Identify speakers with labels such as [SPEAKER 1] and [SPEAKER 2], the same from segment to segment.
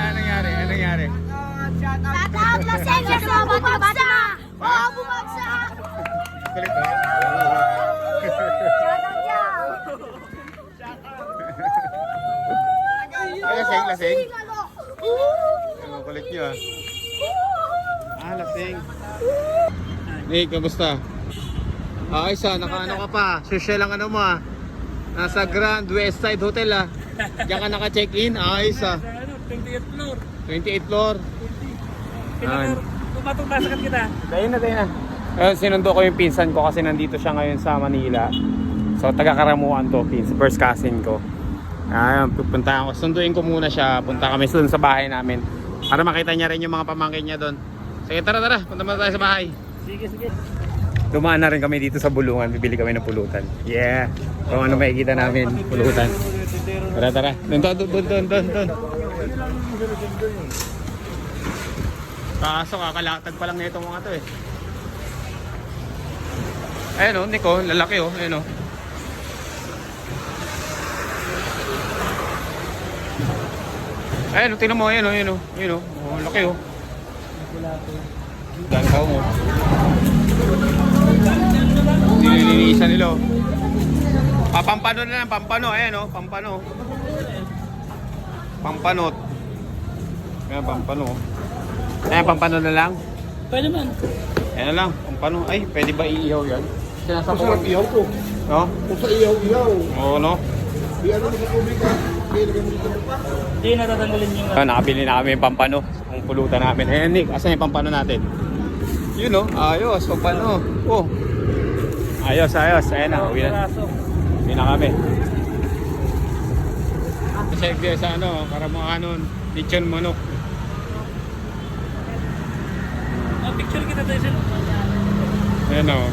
[SPEAKER 1] Anong nangyari? Anong nangyari?
[SPEAKER 2] Shout out lasing sa bumagsak! Oh, bumagsak!
[SPEAKER 1] Kulit ko.
[SPEAKER 2] Shout out yan!
[SPEAKER 1] Lasing, lasing.
[SPEAKER 2] Ano?
[SPEAKER 1] Ano, kulit nyo ah. Lasing. Nick, kamusta? Ayos ah, nakaano ka pa. Social lang ano mo ah. Nasa Grand West Side Hotel ah. Diyan ka naka-check-in. Ayos ah.
[SPEAKER 3] 28th floor.
[SPEAKER 1] 28th floor.
[SPEAKER 3] Tumatong-tasakan kita.
[SPEAKER 1] Tayo na, tayo na. Sinundo ko yung pinsan ko kasi nandito siya ngayon sa Manila. So taga-Karamuan to, first cousin ko. Pupuntahan ko. Sunduin ko muna siya. Punta kami doon sa bahay namin. Para makita niya rin yung mga pamangkin niya doon. Sige, tara, tara. Punta muna tayo sa bahay.
[SPEAKER 3] Sige, sige.
[SPEAKER 1] Dumaan na rin kami dito sa Bulungan. Bibili kami ng pulutan. Yeah. Kung ano makikita namin. Pulutan. Tara, tara. Doon. Kaso kakalatag pa lang na itong mga to eh. Ayun o, Nico. Lalaki o. Ayun o. Ayun o, tingnan mo. Ayun o, ayun o. Ayun o. Oh, laki o. Dankaw mo. Nililinisan nila o. Pampano na lang. Pampano. Ayan o. Pampano. Pampanot. Ayan, pampano. Ayan, pampano na lang.
[SPEAKER 3] Pwede man.
[SPEAKER 1] Ayan na lang. Pampano. Ay, pwede ba iihaw yan? Sinasama ko.
[SPEAKER 4] Iyaw ko.
[SPEAKER 1] No?
[SPEAKER 4] Kung sa iyaw.
[SPEAKER 1] Oo, no?
[SPEAKER 4] Di ano mo sa tubig ka. Ilagay mo dito pa.
[SPEAKER 3] Hindi, natatanggalin yung...
[SPEAKER 1] Nakabili na kami yung pampano. Ang pulutan namin. Ayan, Nick. Asan yung pampano natin? Yun, no? Ayos. Pampano. Oh. Ayos. Ayan na. Uwi na. Uwi na kami. Kasi sa ano, Karamuanon, lechon manok.
[SPEAKER 3] Picture kita tayo sir.
[SPEAKER 1] Ayan o.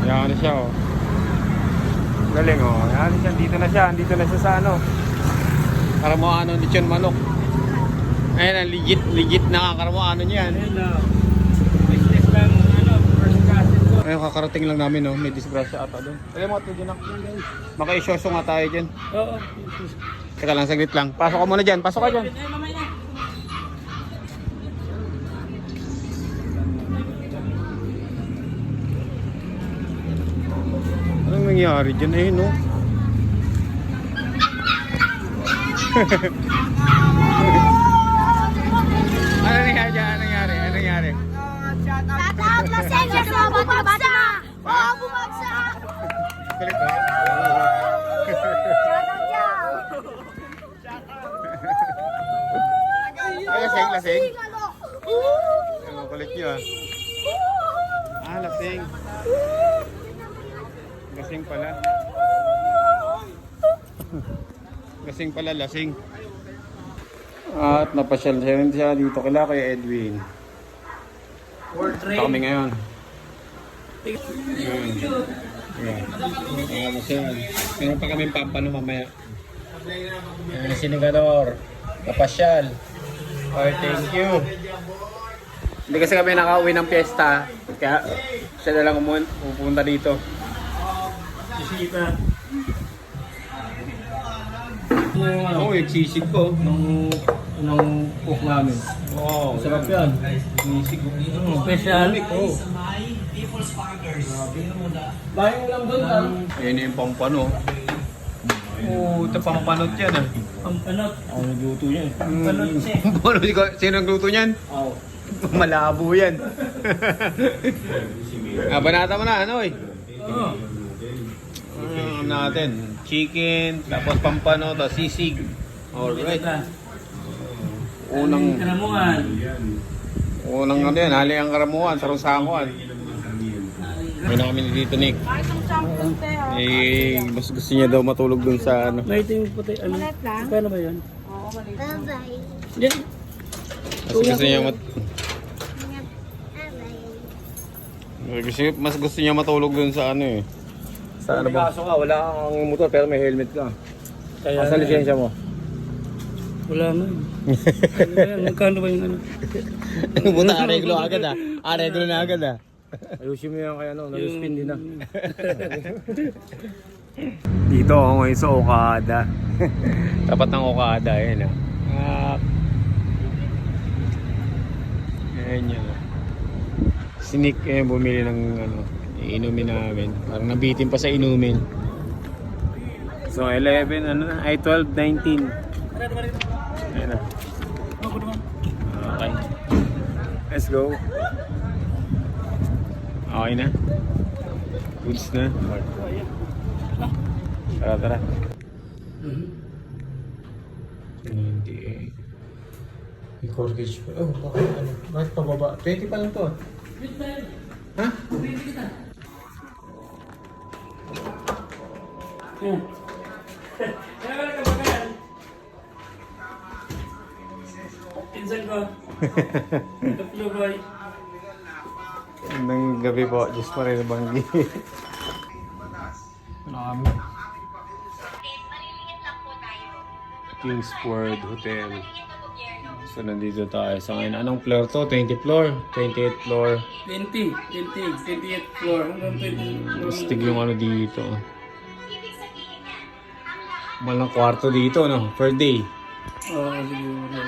[SPEAKER 1] Yan na siya o. Galing o. Yan siya. Dito na siya sa ano. Karamuanon, lechon manok. Ayan ang legit na Karamuanon yan.
[SPEAKER 3] Ayun na. Business lang, first cousin ko.
[SPEAKER 1] Ayun, kakarating lang namin no. May disgrasya ata doon. Alam mo ito dyan ako. Maka-isyoso nga tayo dyan.
[SPEAKER 3] Oo.
[SPEAKER 1] Teka lang, saglit lang. Pasok ka muna dyan. Pasok ka dyan.
[SPEAKER 3] Eh, mamaya na.
[SPEAKER 1] Anong nangyari dyan? Ayun no. Ano nangyari dyan? Ano nangyari?
[SPEAKER 2] Shout out lasing sa bumagsak! Oh, bumagsak!
[SPEAKER 1] Kulit ko.
[SPEAKER 2] Shout out yan!
[SPEAKER 1] Lasing.
[SPEAKER 2] Ano?
[SPEAKER 1] Ano, kulit nyo ah. Lasing. Lasing pala. Lasing. At napasyal siya dito kay Edwin. Ito kami ngayon. Meron pa kami pampano mamaya. Sinigador. Napasyal. Oh, thank you. Hindi kasi kami nakauwi ng piyesta. Kaya siya na lang pupunta dito.
[SPEAKER 3] Sisita.
[SPEAKER 1] Oo, yung sisig ko.
[SPEAKER 3] Nung cook namin.
[SPEAKER 1] Oo.
[SPEAKER 3] Sarap yan.
[SPEAKER 1] Sisig ko.
[SPEAKER 3] Special.
[SPEAKER 1] Oo.
[SPEAKER 3] Bahay mo lang doon lang.
[SPEAKER 1] Ayun yung pampano. Oo, ito pampanot yan ah.
[SPEAKER 3] Pampanot.
[SPEAKER 4] Ako nagluto yan.
[SPEAKER 3] Pampanot siya.
[SPEAKER 1] Pampano, sino nagluto niyan?
[SPEAKER 3] Oo.
[SPEAKER 1] Malabo yan. Banata mo na, ano eh?
[SPEAKER 3] Oo.
[SPEAKER 1] Natin, chicken, tapos pampano, tapos sisig. Alright. Unang
[SPEAKER 3] Karamuan.
[SPEAKER 1] ano yan, hali ang Karamuan, sarong sakuan. May na kami dito, Nick. Mas gusto niya daw matulog dun sa ano.
[SPEAKER 3] May itim puti. Ano? Paano ba yun?
[SPEAKER 2] Bye-bye.
[SPEAKER 3] Yan.
[SPEAKER 1] Mas gusto niya matulog dun sa ano eh. Sa ano ba?
[SPEAKER 4] Kaso ka, wala kang motor pero may helmet ka.
[SPEAKER 3] Kaya
[SPEAKER 4] Asa lisensya mo?
[SPEAKER 3] Wala na. Ano ba yan? Magkano ba yung ano?
[SPEAKER 1] Buta, areglo agad ah. Areglo na agad ah.
[SPEAKER 4] Ayusin mo yan kaya no, nag-spin din na.
[SPEAKER 1] Dito ako ngayon sa Okada. Tapat ng Okada, ayan ayan yun. Si Nick bumili ng inumin namin. Parang nabitin pa sa inumin. So 11, ay 12, 19. Ayan na. Okay. Let's go. Okay na. Goods na. Tara. 28. May corkage pa. Oh, bakit ano? Bakit pababa? 20 pa lang to. Ha?
[SPEAKER 3] Pinsan ko. Tatlo boy.
[SPEAKER 1] Magandang gabi po. Diyos pa rin banggi. Marami. Kingsford Hotel. So nandito tayo sa ngayon. Anong floor to? 20 floor? 28th floor?
[SPEAKER 3] 28th floor. Hanggang 20.
[SPEAKER 1] Astig yung dito. Malang kwarto dito, no? Per day.
[SPEAKER 3] Oo, siguro.